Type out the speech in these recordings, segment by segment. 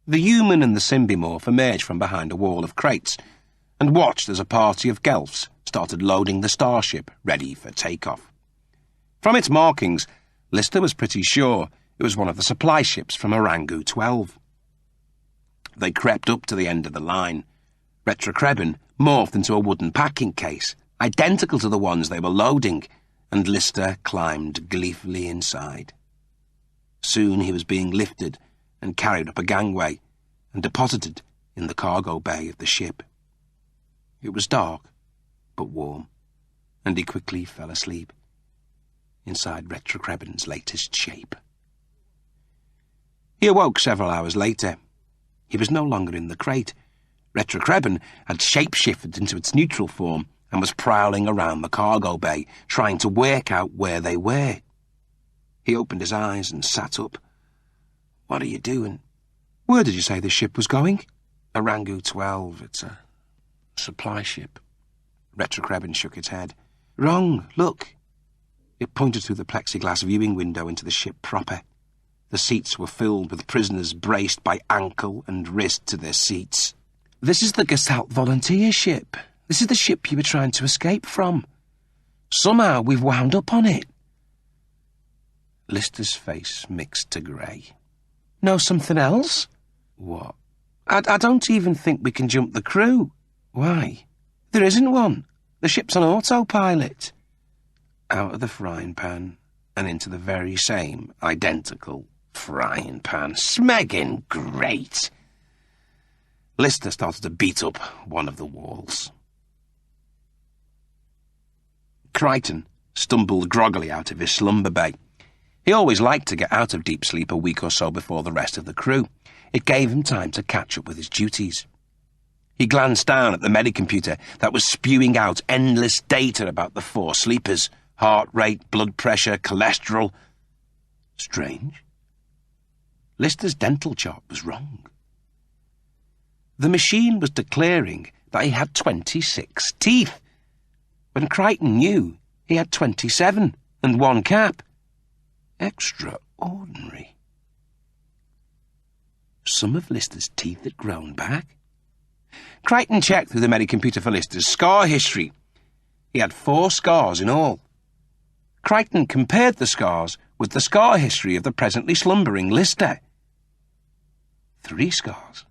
The human and the symbimorph emerged from behind a wall of crates and watched as a party of Gelfs started loading the starship ready for takeoff. From its markings, Lister was pretty sure it was one of the supply ships from Orangu 12. They crept up to the end of the line. Retrocrebin morphed into a wooden packing case, identical to the ones they were loading, and Lister climbed gleefully inside. Soon he was being lifted and carried up a gangway and deposited in the cargo bay of the ship. It was dark, but warm, and he quickly fell asleep inside Retrocrebin's latest shape. He awoke several hours later. He was no longer in the crate. Retrocrebin had shape-shifted into its neutral form and was prowling around the cargo bay, trying to work out where they were. He opened his eyes and sat up. "What are you doing?" "Where did you say this ship was going?" "Orangu 12. It's a supply ship." Retrocrebin shook its head. "Wrong, look." It pointed through the plexiglass viewing window into the ship proper. The seats were filled with prisoners braced by ankle and wrist to their seats. "This is the Gestalt volunteer ship. This is the ship you were trying to escape from. Somehow we've wound up on it." Lister's face mixed to grey. "Know something else?" "What?" I don't even think we can jump the crew." "Why?" "There isn't one. The ship's on autopilot." Out of the frying pan and into the very same identical frying pan. Smeggin' great! Lister started to beat up one of the walls. Kryten stumbled groggily out of his slumber bay. He always liked to get out of deep sleep a week or so before the rest of the crew. It gave him time to catch up with his duties. He glanced down at the medicomputer that was spewing out endless data about the 4 sleepers: heart rate, blood pressure, cholesterol. Strange. Lister's dental chart was wrong. The machine was declaring that he had 26 teeth, when Kryten knew he had 27 and 1 cap. Extraordinary. Some of Lister's teeth had grown back. Kryten checked through the medicomputer for Lister's scar history. He had 4 scars in all. Kryten compared the scars with the scar history of the presently slumbering Lister. 3 scars.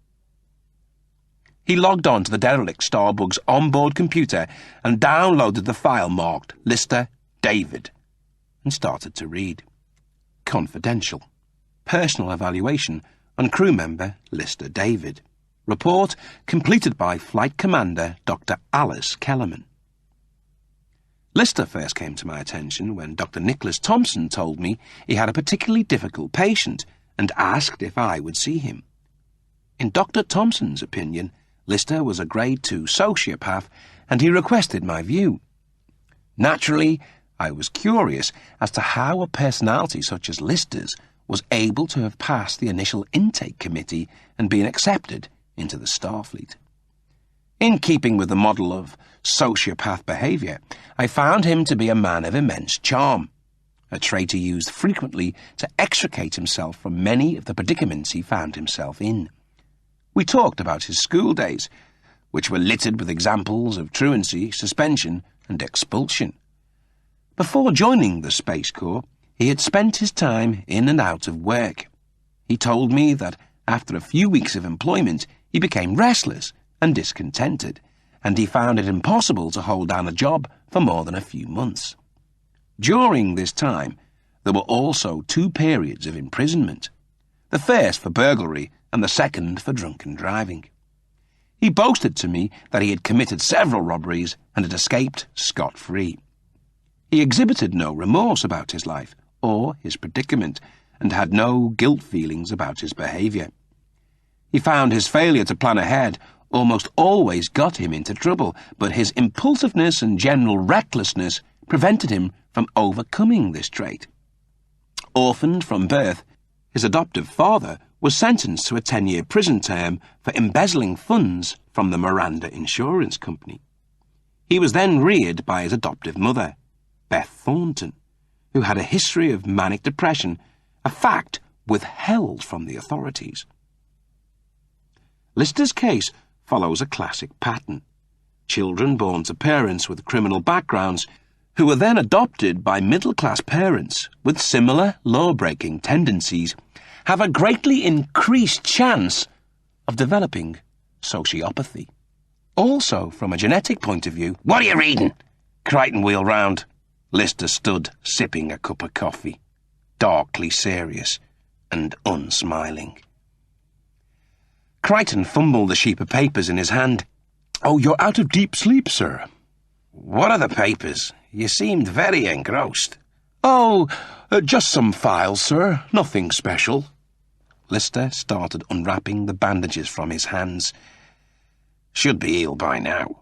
He logged on to the derelict Starbug's onboard computer and downloaded the file marked Lister David and started to read. Confidential. Personal evaluation on crew member Lister David. Report completed by Flight Commander Dr. Alice Kellerman. Lister first came to my attention when Dr. Nicholas Thompson told me he had a particularly difficult patient and asked if I would see him. In Dr. Thompson's opinion, Lister was a grade 2 sociopath, and he requested my view. Naturally, I was curious as to how a personality such as Lister's was able to have passed the initial intake committee and been accepted into the Starfleet. In keeping with the model of sociopath behaviour, I found him to be a man of immense charm, a trait he used frequently to extricate himself from many of the predicaments he found himself in. We talked about his school days, which were littered with examples of truancy, suspension, and expulsion. Before joining the Space Corps, he had spent his time in and out of work. He told me that after a few weeks of employment, he became restless and discontented, and he found it impossible to hold down a job for more than a few months. During this time, there were also 2 periods of imprisonment, the first for burglary and the second for drunken driving. He boasted to me that he had committed several robberies and had escaped scot-free. He exhibited no remorse about his life or his predicament, and had no guilt feelings about his behaviour. He found his failure to plan ahead almost always got him into trouble, but his impulsiveness and general recklessness prevented him from overcoming this trait. Orphaned from birth, his adoptive father was sentenced to a 10-year prison term for embezzling funds from the Miranda Insurance Company. He was then reared by his adoptive mother, Beth Thornton, who had a history of manic depression, a fact withheld from the authorities. Lister's case follows a classic pattern. Children born to parents with criminal backgrounds who are then adopted by middle-class parents with similar law-breaking tendencies have a greatly increased chance of developing sociopathy. Also, from a genetic point of view... "What are you reading?" Kryten wheeled round. Lister stood, sipping a cup of coffee, darkly serious and unsmiling. Kryten fumbled the sheet of papers in his hand. "Oh, you're out of deep sleep, sir." "What are the papers? You seemed very engrossed." "Oh, just some files, sir. Nothing special." Lister started unwrapping the bandages from his hands. "Should be healed by now.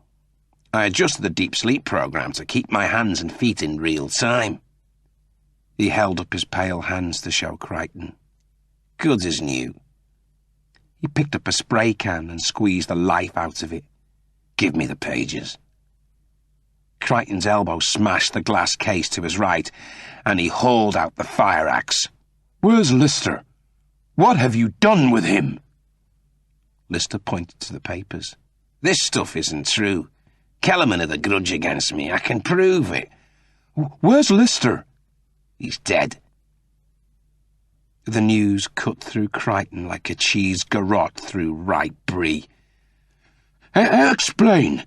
I adjusted the deep sleep program to keep my hands and feet in real time." He held up his pale hands to show Kryten. "Good as new." He picked up a spray can and squeezed the life out of it. "Give me the pages." Kryten's elbow smashed the glass case to his right, and he hauled out the fire axe. "Where's Lister? What have you done with him?" Lister pointed to the papers. "This stuff isn't true. Kellerman had a grudge against me. I can prove it." "Where's Lister?" "He's dead." The news cut through Kryten like a cheese garrote through ripe brie. Explain."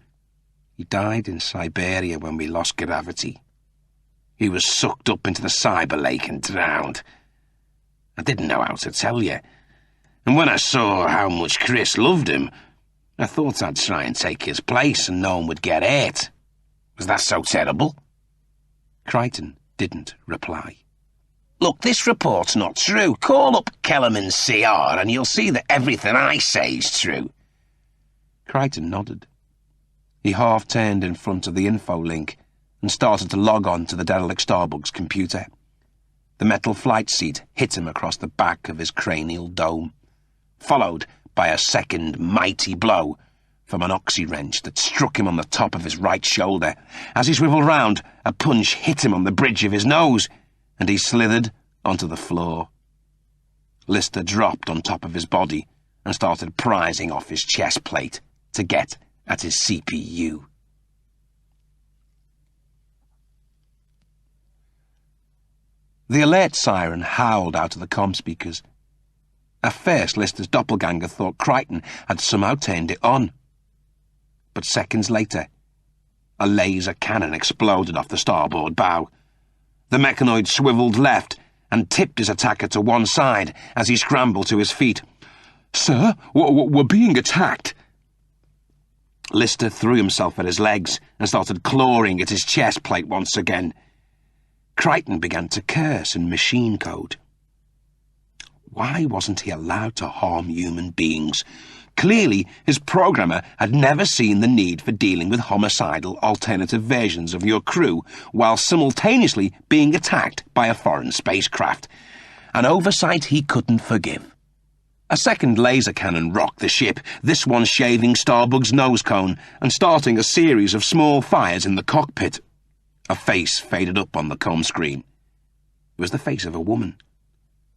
"He died in Siberia when we lost gravity. He was sucked up into the cyber lake and drowned. I didn't know how to tell you. And when I saw how much Chris loved him, I thought I'd try and take his place and no one would get hurt. Was that so terrible?" Kryten didn't reply. "Look, this report's not true. Call up Kellerman's CR and you'll see that everything I say is true." Kryten nodded. He half-turned in front of the info link and started to log on to the derelict Starbuck's computer. The metal flight seat hit him across the back of his cranial dome, followed by a second mighty blow from an oxy-wrench that struck him on the top of his right shoulder. As he swiveled round, a punch hit him on the bridge of his nose, and he slithered onto the floor. Lister dropped on top of his body and started prizing off his chest plate to get at his CPU. The alert siren howled out of the comm speakers. At first, Lister's doppelganger thought Kryten had somehow turned it on. But seconds later, a laser cannon exploded off the starboard bow. The mechanoid swiveled left and tipped his attacker to one side as he scrambled to his feet. "Sir, we're being attacked." Lister threw himself at his legs and started clawing at his chest plate once again. Kryten began to curse in machine code. Why wasn't he allowed to harm human beings? Clearly, his programmer had never seen the need for dealing with homicidal alternative versions of your crew while simultaneously being attacked by a foreign spacecraft. An oversight he couldn't forgive. A second laser cannon rocked the ship, this one shaving Starbuck's nose cone and starting a series of small fires in the cockpit. A face faded up on the comm screen. It was the face of a woman.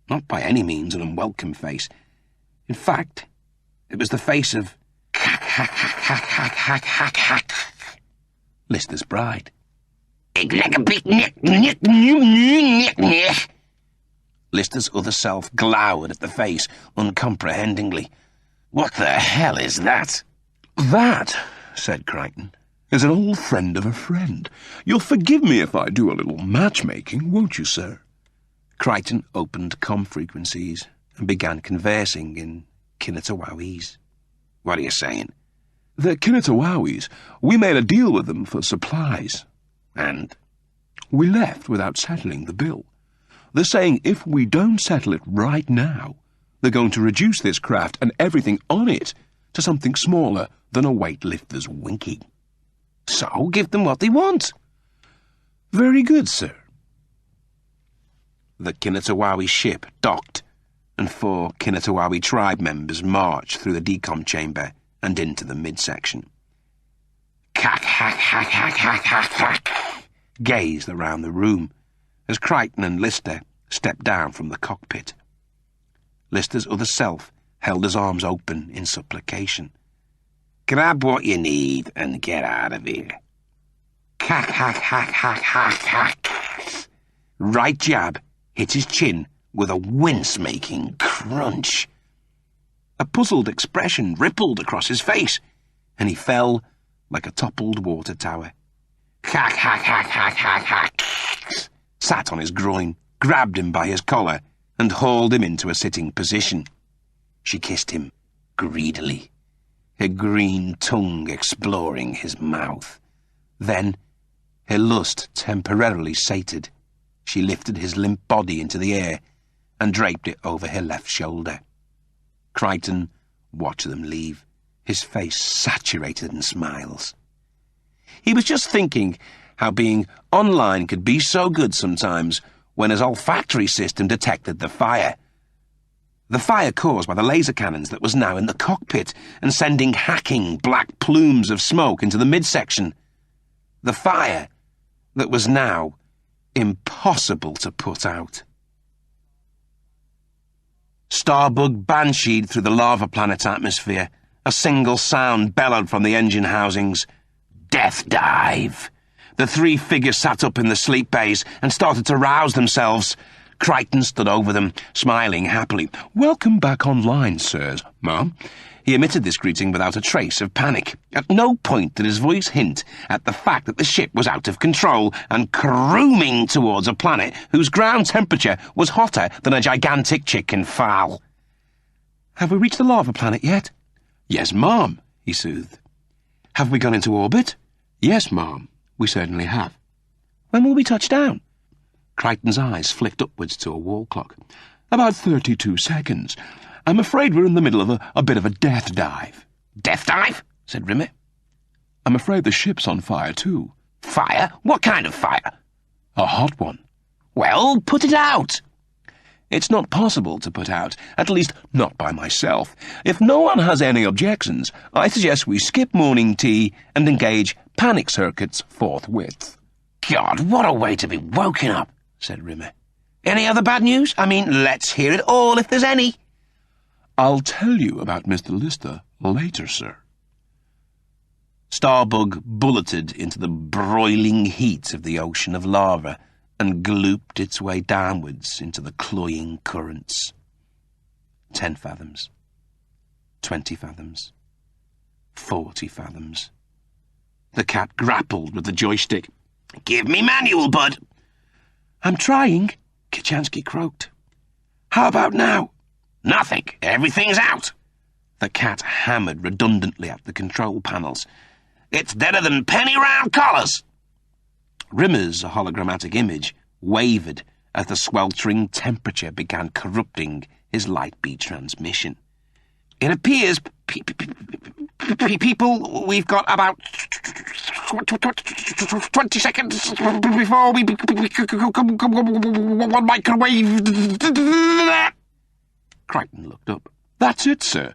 Not by any means an unwelcome face. In fact, it was the face of Lister's bride. Lister's other self glowered at the face uncomprehendingly. "What the hell is that?" "That," said Kryten, "is an old friend of a friend. You'll forgive me if I do a little matchmaking, won't you, sir?" Kryten opened comm frequencies and began conversing in Kinnatawawese. "What are you saying?" "The Kinnatawawese. We made a deal with them for supplies." "And?" "We left without settling the bill. They're saying if we don't settle it right now, they're going to reduce this craft and everything on it to something smaller than a weightlifter's winky." "So give them what they want." "Very good, sir." The Kinnatawawi ship docked, and 4 Kinnatawawi tribe members marched through the decom chamber and into the midsection. Hack, hack, hack, hack, hack, hack, hack, gazed around the room as Kryten and Lister stepped down from the cockpit. Lister's other self held his arms open in supplication. "Grab what you need and get out of here." Hack, hack, hack, hack, hack, hack. Right jab hit his chin with a wince-making crunch. A puzzled expression rippled across his face, and he fell like a toppled water tower. Hack, hack, hack, hack, hack, hack. Sat on his groin, grabbed him by his collar, and hauled him into a sitting position. She kissed him greedily, her green tongue exploring his mouth. Then, her lust temporarily sated, she lifted his limp body into the air and draped it over her left shoulder. Kryten watched them leave, his face saturated in smiles. He was just thinking how being online could be so good sometimes when his olfactory system detected the fire. The fire caused by the laser cannons that was now in the cockpit and sending hacking black plumes of smoke into the midsection. The fire that was now impossible to put out. Starbug bansheed through the lava planet's atmosphere. A single sound bellowed from the engine housings. Death dive. The three figures sat up in the sleep bays and started to rouse themselves. Kryten stood over them, smiling happily. "Welcome back online, sirs, ma'am." He emitted this greeting without a trace of panic. At no point did his voice hint at the fact that the ship was out of control and caroming towards a planet whose ground temperature was hotter than a gigantic chicken fowl. "Have we reached the lava planet yet?" "Yes, ma'am," he soothed. "Have we gone into orbit?" "Yes, ma'am, we certainly have." "When will we touch down?" Kryten's eyes flicked upwards to a wall clock. "About 32 seconds. I'm afraid we're in the middle of a bit of a death dive." "Death dive?" said Rimmer. "I'm afraid the ship's on fire, too." "Fire? What kind of fire?" "A hot one." "Well, put it out." "It's not possible to put out, at least not by myself. If no one has any objections, I suggest we skip morning tea and engage panic circuits forthwith." "God, what a way to be woken up," said Rimmer. "Any other bad news? I mean, let's hear it all if there's any." "I'll tell you about Mr. Lister later, sir." Starbug bulleted into the broiling heat of the ocean of lava and glooped its way downwards into the cloying currents. 10 fathoms. 20 fathoms. 40 fathoms. The cat grappled with the joystick. "Give me manual, bud." "I'm trying," Kachansky croaked. "How about now?" "Nothing. Everything's out." The cat hammered redundantly at the control panels. "It's deader than penny-round collars." Rimmer's hologrammatic image wavered as the sweltering temperature began corrupting his light-beat transmission. "It appears, people, we've got about 20 seconds before we one microwave." Kryten looked up. "That's it, sir.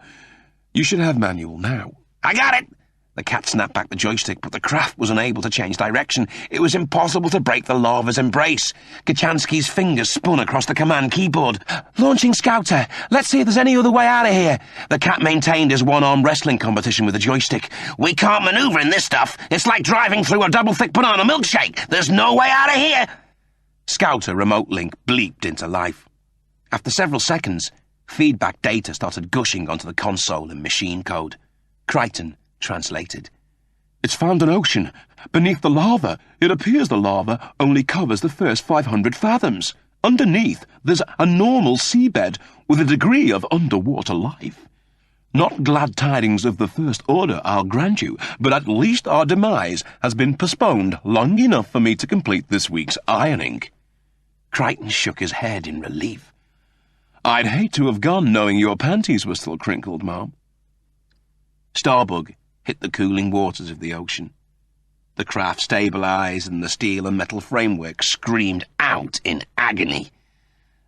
You should have manual now." "I got it." The cat snapped back the joystick, but the craft was unable to change direction. It was impossible to break the lava's embrace. Kachansky's fingers spun across the command keyboard. "Launching Scouter. Let's see if there's any other way out of here." The cat maintained his one-arm wrestling competition with the joystick. "We can't maneuver in this stuff. It's like driving through a double-thick banana milkshake. There's no way out of here." Scouter remote link bleeped into life. After several seconds, feedback data started gushing onto the console in machine code. Kryten translated. "It's found an ocean. Beneath the lava, it appears the lava only covers the first 500 fathoms. Underneath, there's a normal seabed with a degree of underwater life. Not glad tidings of the first order, I'll grant you, but at least our demise has been postponed long enough for me to complete this week's ironing." Kryten shook his head in relief. "I'd hate to have gone knowing your panties were still crinkled, ma'am." Starbug hit the cooling waters of the ocean. The craft stabilized and the steel and metal framework screamed out in agony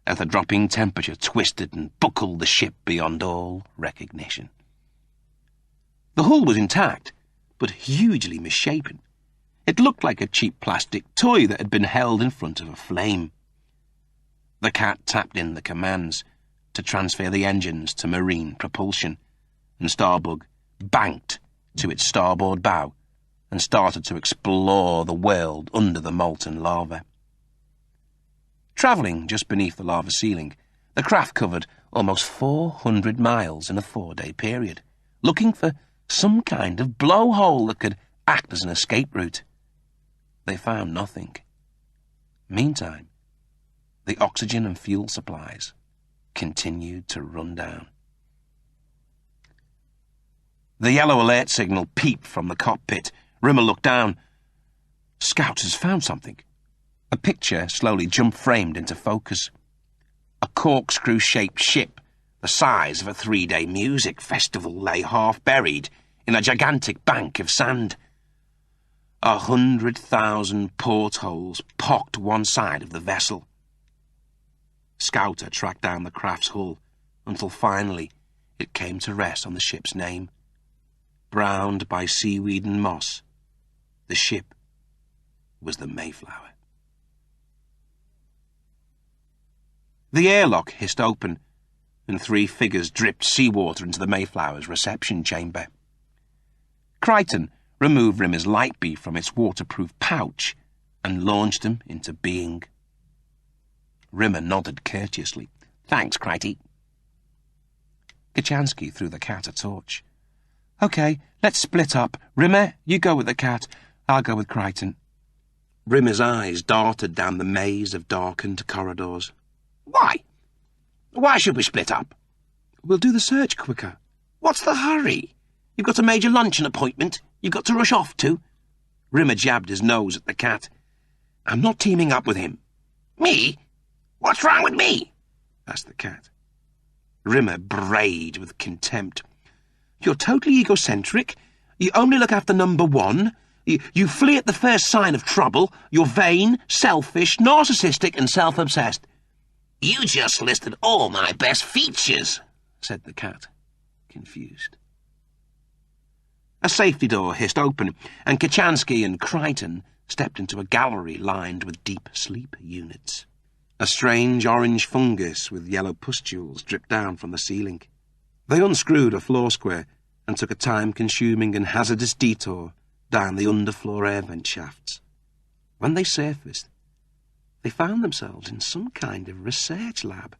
as the dropping temperature twisted and buckled the ship beyond all recognition. The hull was intact, but hugely misshapen. It looked like a cheap plastic toy that had been held in front of a flame. The cat tapped in the commands, to transfer the engines to marine propulsion, and Starbug banked to its starboard bow and started to explore the world under the molten lava. Travelling just beneath the lava ceiling, the craft covered almost 400 miles in a 4-day period, looking for some kind of blowhole that could act as an escape route. They found nothing. Meantime, the oxygen and fuel supplies continued to run down. The yellow alert signal peeped from the cockpit. Rimmer looked down. Scout has found something. A picture slowly jump-framed into focus. A corkscrew-shaped ship, the size of a 3-day music festival, lay half-buried in a gigantic bank of sand. 100,000 portholes pocked one side of the vessel. Scouter tracked down the craft's hull until finally it came to rest on the ship's name. Browned by seaweed and moss, the ship was the Mayflower. The airlock hissed open, and 3 figures dripped seawater into the Mayflower's reception chamber. Kryten removed Rimmer's light beam from its waterproof pouch and launched him into being. Rimmer nodded courteously. "Thanks, Kryten." Kachansky threw the cat a torch. "OK, let's split up. Rimmer, you go with the cat. I'll go with Kryten." Rimmer's eyes darted down the maze of darkened corridors. "Why? Why should we split up?" "We'll do the search quicker." "What's the hurry? You've got a major luncheon appointment you've got to rush off to." Rimmer jabbed his nose at the cat. "I'm not teaming up with him." "Me? What's wrong with me?" asked the cat. Rimmer brayed with contempt. "You're totally egocentric. You only look after number one. You flee at the first sign of trouble. You're vain, selfish, narcissistic, and self-obsessed." "You just listed all my best features," said the cat, confused. A safety door hissed open, and Kachansky and Kryten stepped into a gallery lined with deep sleep units. A strange orange fungus with yellow pustules dripped down from the ceiling. They unscrewed a floor square and took a time-consuming and hazardous detour down the underfloor air vent shafts. When they surfaced, they found themselves in some kind of research lab.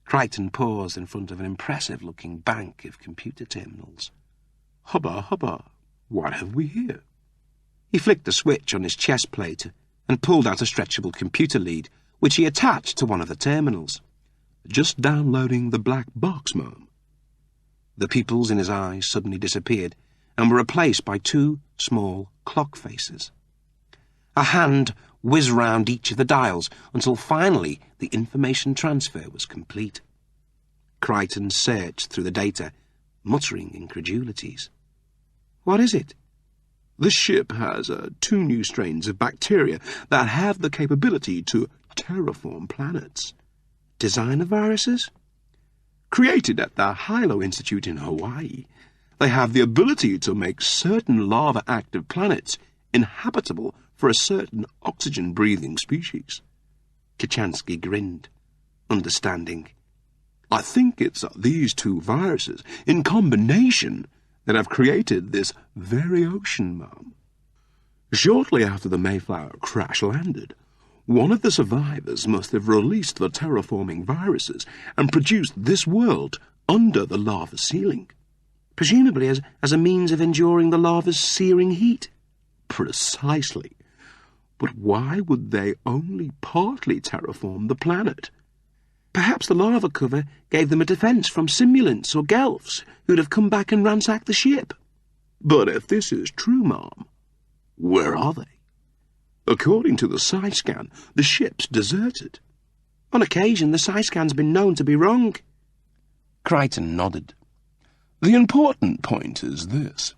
Kryten paused in front of an impressive-looking bank of computer terminals. "Hubba, hubba, what have we here?" He flicked a switch on his chest plate and pulled out a stretchable computer lead, which he attached to one of the terminals. "Just downloading the black box, ma'am." The pupils in his eyes suddenly disappeared and were replaced by 2 small clock faces. A hand whizzed round each of the dials until finally the information transfer was complete. Kryten searched through the data, muttering incredulities. "What is it?" "The ship has 2 new strains of bacteria that have the capability to terraform planets." "Designer viruses?" "Created at the Hilo Institute in Hawaii. They have the ability to make certain lava-active planets inhabitable for a certain oxygen-breathing species." Kachansky grinned, understanding. "I think it's these 2 viruses, in combination, that have created this very ocean, ma'am." Shortly after the Mayflower crash-landed, one of the survivors must have released the terraforming viruses and produced this world under the lava ceiling. "Presumably as a means of enduring the lava's searing heat." "Precisely. But why would they only partly terraform the planet?" "Perhaps the lava cover gave them a defence from simulants or gelfs who'd have come back and ransacked the ship." "But if this is true, ma'am, where are they? According to the side scan, the ship's deserted." "On occasion, the side scan's been known to be wrong." Kryten nodded. "The important point is this.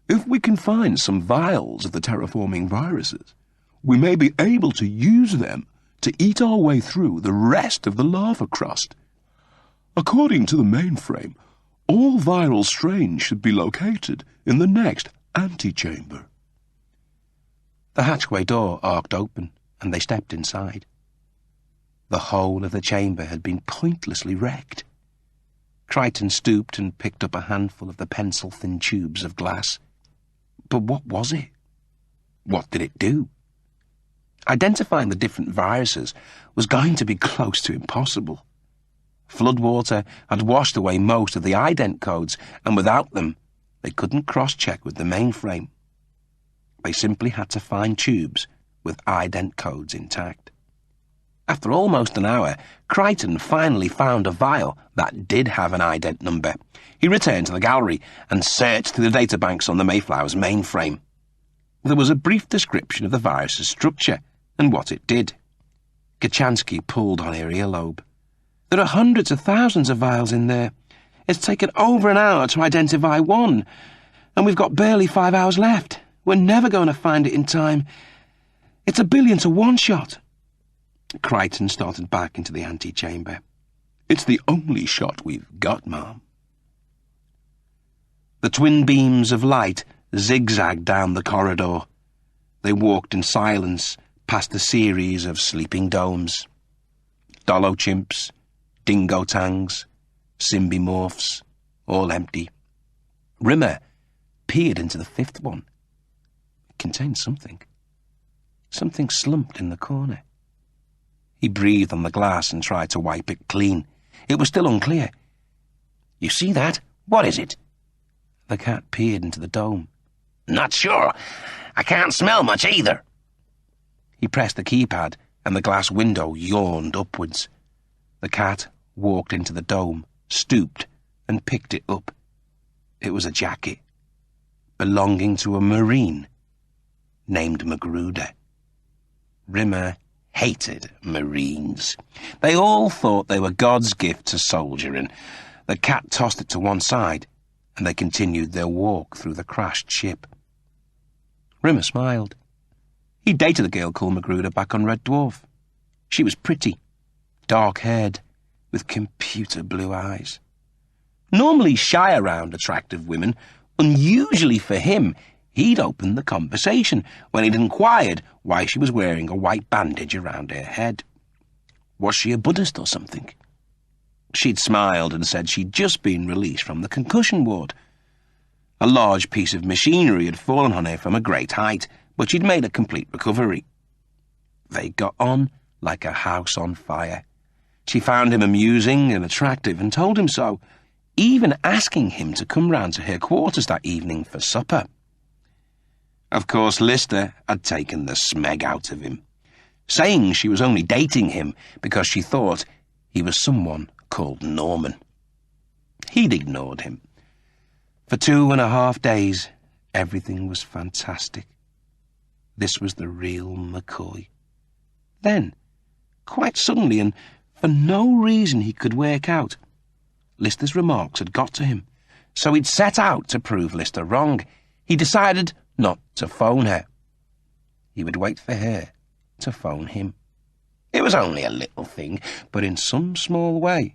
If we can find some vials of the terraforming viruses, we may be able to use them to eat our way through the rest of the lava crust. According to the mainframe, all viral strains should be located in the next antechamber." The hatchway door arced open, and they stepped inside. The whole of the chamber had been pointlessly wrecked. Kryten stooped and picked up a handful of the pencil-thin tubes of glass. But what was it? What did it do? Identifying the different viruses was going to be close to impossible. Floodwater had washed away most of the ident codes, and without them, they couldn't cross-check with the mainframe. They simply had to find tubes with ident codes intact. After almost an hour, Kryten finally found a vial that did have an ident number. He returned to the gallery and searched through the databanks on the Mayflower's mainframe. There was a brief description of the virus's structure and what it did. Kachansky pulled on her earlobe. There are hundreds of thousands of vials in there. It's taken over an hour to identify one, and we've got barely 5 hours left. We're never going to find it in time. It's 1 billion to 1 shot. Kryten started back into the antechamber. It's the only shot we've got, Ma'am. The twin beams of light zigzagged down the corridor. They walked in silence past a series of sleeping domes. Dolochimps, dingo-tangs, symbimorphs, all empty. Rimmer peered into the 5th one. It contained something. Something slumped in the corner. He breathed on the glass and tried to wipe it clean. It was still unclear. You see that? What is it? The cat peered into the dome. Not sure. I can't smell much either. He pressed the keypad, and the glass window yawned upwards. The cat walked into the dome, stooped, and picked it up. It was a jacket, belonging to a Marine named McGruder. Rimmer hated Marines. They all thought they were God's gift to soldiering. The cat tossed it to one side, and they continued their walk through the crashed ship. Rimmer smiled. He dated a girl called McGruder back on Red Dwarf. She was pretty, dark-haired, with computer blue eyes. Normally shy around attractive women, unusually for him, he'd opened the conversation when he'd inquired why she was wearing a white bandage around her head. Was she a Buddhist or something? She'd smiled and said she'd just been released from the concussion ward. A large piece of machinery had fallen on her from a great height, but she'd made a complete recovery. They got on like a house on fire. She found him amusing and attractive and told him so, even asking him to come round to her quarters that evening for supper. Of course, Lister had taken the smeg out of him, saying she was only dating him because she thought he was someone called Norman. He'd ignored him. For 2.5 days, everything was fantastic. This was the real McCoy. Then, quite suddenly, and for no reason he could work out, Lister's remarks had got to him, so he'd set out to prove Lister wrong. He decided not to phone her. He would wait for her to phone him. It was only a little thing, but in some small way,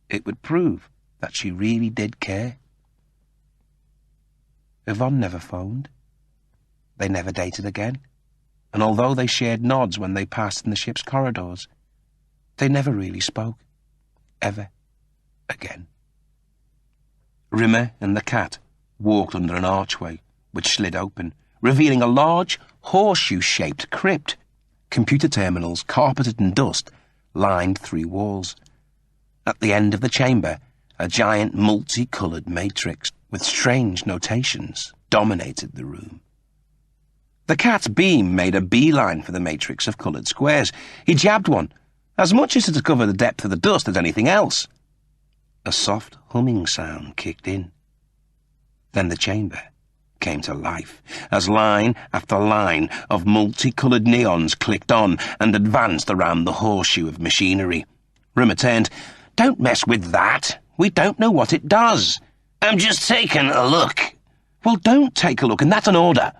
it would prove that she really did care. Yvonne never phoned. They never dated again, and although they shared nods when they passed in the ship's corridors, they never really spoke, ever again. Rimmer and the cat walked under an archway which slid open, revealing a large, horseshoe-shaped crypt. Computer terminals, carpeted in dust, lined 3 walls. At the end of the chamber, a giant multicoloured matrix with strange notations dominated the room. The cat's beam made a beeline for the matrix of coloured squares. He jabbed one, as much as to discover the depth of the dust as anything else. A soft humming sound kicked in. Then the chamber came to life, as line after line of multicoloured neons clicked on and advanced around the horseshoe of machinery. Rimmer turned. Don't mess with that. We don't know what it does. I'm just taking a look. Well, don't take a look, and that's an order.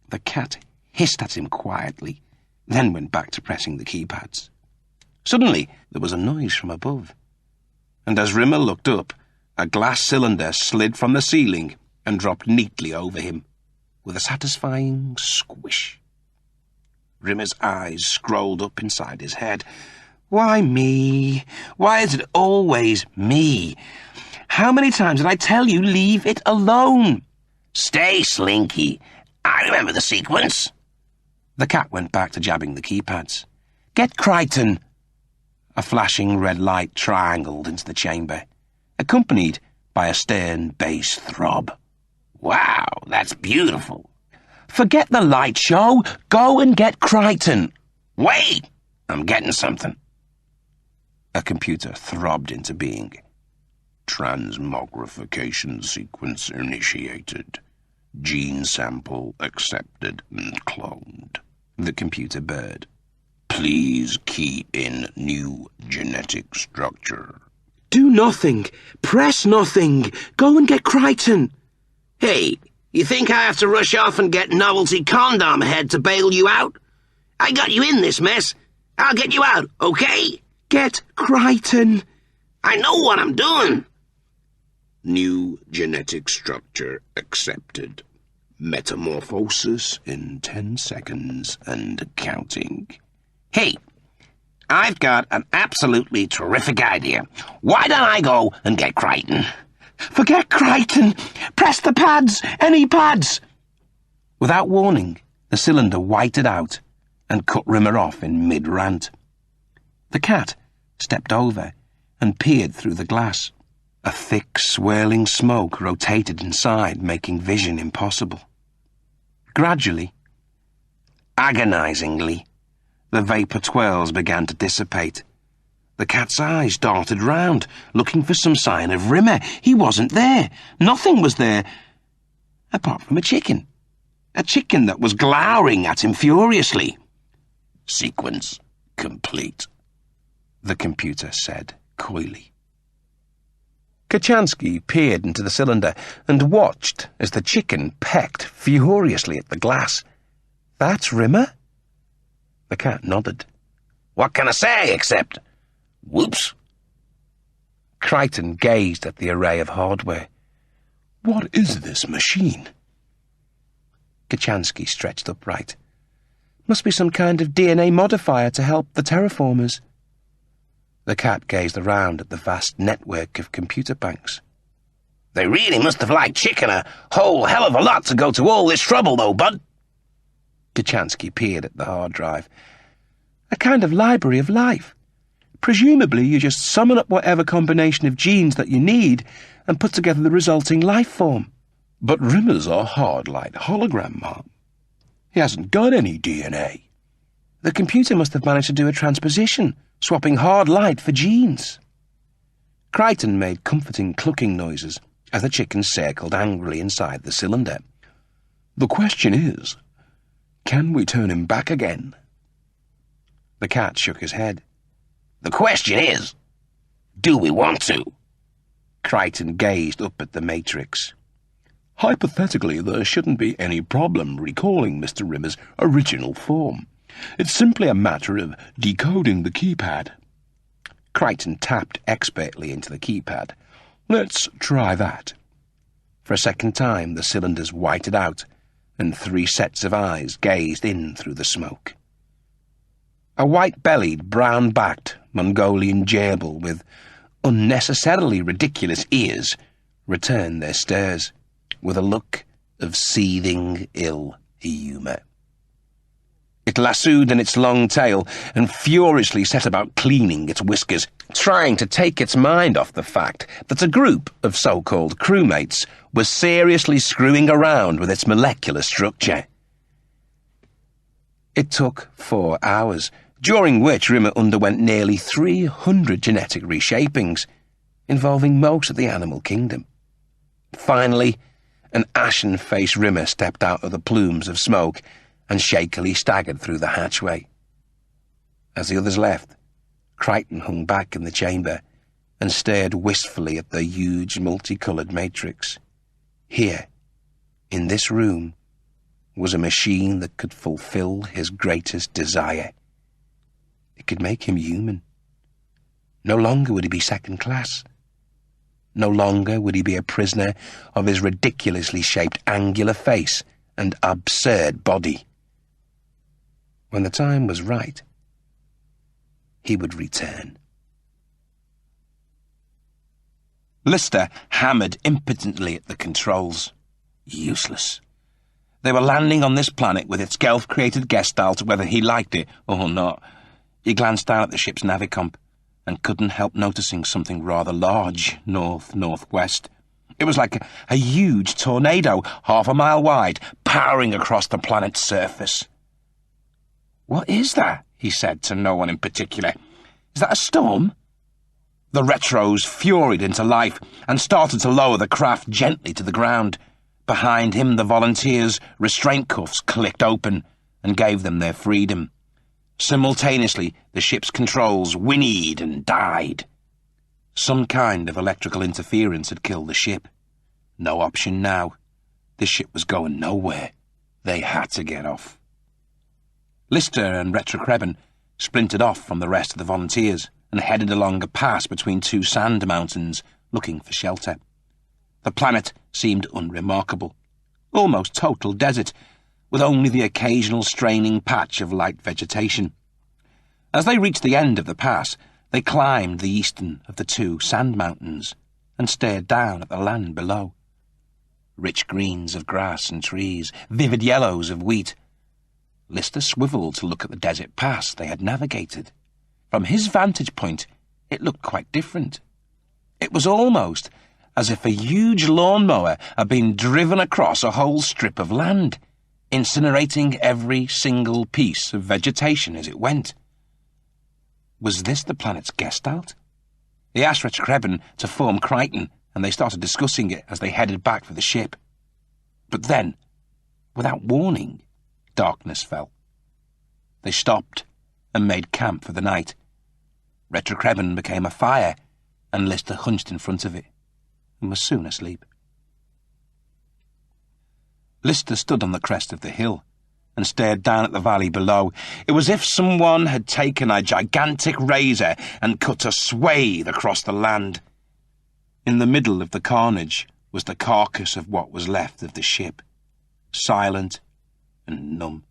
The cat hissed at him quietly, then went back to pressing the keypads. Suddenly, there was a noise from above, and as Rimmer looked up, a glass cylinder slid from the ceiling and dropped neatly over him, with a satisfying squish. Rimmer's eyes scrolled up inside his head. Why me? Why is it always me? How many times did I tell you leave it alone? Stay slinky. I remember the sequence. The cat went back to jabbing the keypads. Get Kryten! A flashing red light triangled into the chamber, accompanied by a stern bass throb. Wow, that's beautiful. Forget the light show. Go and get Kryten. Wait! I'm getting something. A computer throbbed into being. Transmogrification sequence initiated. Gene sample accepted and cloned. The computer burred. Please key in new genetic structure. Do nothing. Press nothing. Go and get Kryten. Hey, you think I have to rush off and get novelty condom head to bail you out? I got you in this mess. I'll get you out, okay? Get Kryten. I know what I'm doing. New genetic structure accepted. Metamorphosis in 10 seconds and counting. Hey, I've got an absolutely terrific idea. Why don't I go and get Kryten? Forget Kryten. Press the pads. Any pads. Without warning, the cylinder whited out and cut Rimmer off in mid-rant. The cat stepped over and peered through the glass. A thick, swirling smoke rotated inside, making vision impossible. Gradually, agonizingly, the vapour twirls began to dissipate. The cat's eyes darted round, looking for some sign of Rimmer. He wasn't there. Nothing was there, apart from a chicken. A chicken that was glowering at him furiously. Sequence complete, the computer said coyly. Kachansky peered into the cylinder and watched as the chicken pecked furiously at the glass. That's Rimmer? The cat nodded. What can I say except, whoops? Kryten gazed at the array of hardware. What is this machine? Kachansky stretched upright. Must be some kind of DNA modifier to help the terraformers. The cat gazed around at the vast network of computer banks. They really must have liked chicken a whole hell of a lot to go to all this trouble, though, bud. Kachansky peered at the hard drive. A kind of library of life. Presumably you just summon up whatever combination of genes that you need and put together the resulting life form. But Rimmer's a hard-light hologram, Mom. He hasn't got any DNA. The computer must have managed to do a transposition, swapping hard light for genes. Kryten made comforting clucking noises as the chicken circled angrily inside the cylinder. The question is, can we turn him back again? The cat shook his head. The question is, do we want to? Kryten gazed up at the matrix. Hypothetically, there shouldn't be any problem recalling Mr. Rimmer's original form. It's simply a matter of decoding the keypad. Kryten tapped expertly into the keypad. Let's try that. For a second time, the cylinders whited out, and 3 sets of eyes gazed in through the smoke. A white-bellied, brown-backed Mongolian gerbil with unnecessarily ridiculous ears returned their stares, with a look of seething ill humour. It lassoed in its long tail and furiously set about cleaning its whiskers, trying to take its mind off the fact that a group of so-called crewmates was seriously screwing around with its molecular structure. It took 4 hours, during which Rimmer underwent nearly 300 genetic reshapings, involving most of the animal kingdom. Finally, an ashen-faced Rimmer stepped out of the plumes of smoke and shakily staggered through the hatchway. As the others left, Kryten hung back in the chamber and stared wistfully at the huge multicoloured matrix. Here, in this room, was a machine that could fulfill his greatest desire. It could make him human. No longer would he be second class. No longer would he be a prisoner of his ridiculously shaped angular face and absurd body. When the time was right, he would return. Lister hammered impotently at the controls. Useless. They were landing on this planet with its Gelf-created gestalt, whether he liked it or not. He glanced down at the ship's navicomp and couldn't help noticing something rather large north-northwest. It was like a huge tornado, half a mile wide, powering across the planet's surface. "What is that?" he said to no one in particular. "Is that a storm?" The retros furied into life and started to lower the craft gently to the ground. Behind him, the volunteers' restraint cuffs clicked open and gave them their freedom. Simultaneously, the ship's controls whinnied and died. Some kind of electrical interference had killed the ship. No option now. The ship was going nowhere. They had to get off. Lister and Retrocreben splintered off from the rest of the volunteers and headed along a pass between two sand mountains, looking for shelter. The planet seemed unremarkable, almost total desert, with only the occasional straining patch of light vegetation. As they reached the end of the pass, they climbed the eastern of the two sand mountains and stared down at the land below. Rich greens of grass and trees, vivid yellows of wheat. Lister swiveled to look at the desert pass they had navigated. From his vantage point, it looked quite different. It was almost as if a huge lawnmower had been driven across a whole strip of land, incinerating every single piece of vegetation as it went. Was this the planet's gestalt? He asked Retrocreben to form Kryten, and they started discussing it as they headed back for the ship. But then, without warning, darkness fell. They stopped and made camp for the night. Retrocreben became a fire, and Lister hunched in front of it, and was soon asleep. Lister stood on the crest of the hill, and stared down at the valley below. It was as if someone had taken a gigantic razor and cut a swathe across the land. In the middle of the carnage was the carcass of what was left of the ship, silent and numb.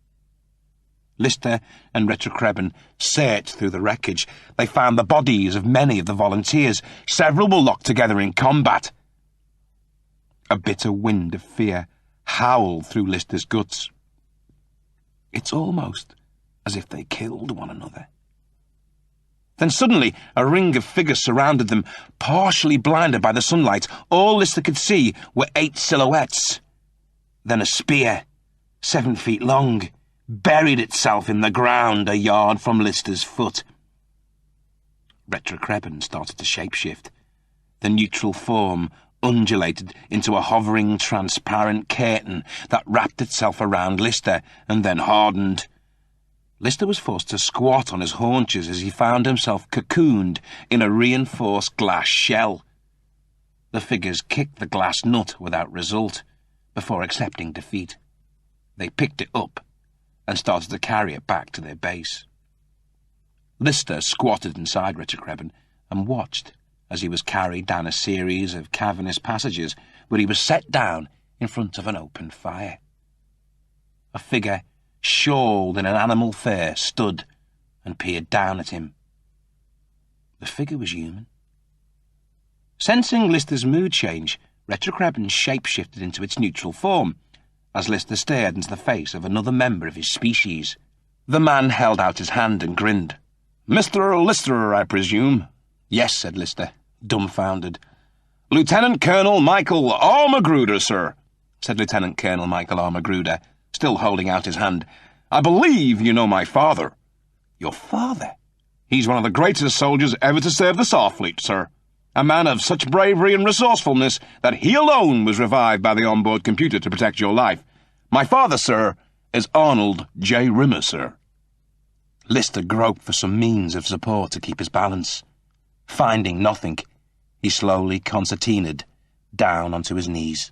Lister and Retrocreben searched through the wreckage. They found the bodies of many of the volunteers. Several were locked together in combat. A bitter wind of fear howled through Lister's guts. It's almost as if they killed one another. Then suddenly a ring of figures surrounded them, partially blinded by the sunlight. All Lister could see were 8 silhouettes. Then a spear, 7 feet long, buried itself in the ground a yard from Lister's foot. Retrocreben started to shapeshift. The neutral form undulated into a hovering, transparent curtain that wrapped itself around Lister and then hardened. Lister was forced to squat on his haunches as he found himself cocooned in a reinforced glass shell. The figures kicked the glass nut without result before accepting defeat. They picked it up and started to carry it back to their base. Lister squatted inside Retrocreben and watched as he was carried down a series of cavernous passages where he was set down in front of an open fire. A figure shawled in an animal fur stood and peered down at him. The figure was human. Sensing Lister's mood change, Retrocreben shapeshifted into its neutral form as Lister stared into the face of another member of his species. The man held out his hand and grinned. "Mr. Lister, I presume?" "Yes," said Lister, dumbfounded. "Lieutenant Colonel Michael R. McGruder, sir," said Lieutenant Colonel Michael R. McGruder, still holding out his hand. "I believe you know my father." "Your father?" "He's one of the greatest soldiers ever to serve the Starfleet, sir. A man of such bravery and resourcefulness that he alone was revived by the onboard computer to protect your life. My father, sir, is Arnold J. Rimmer, sir." Lister groped for some means of support to keep his balance. Finding nothing, he slowly concertinaed down onto his knees.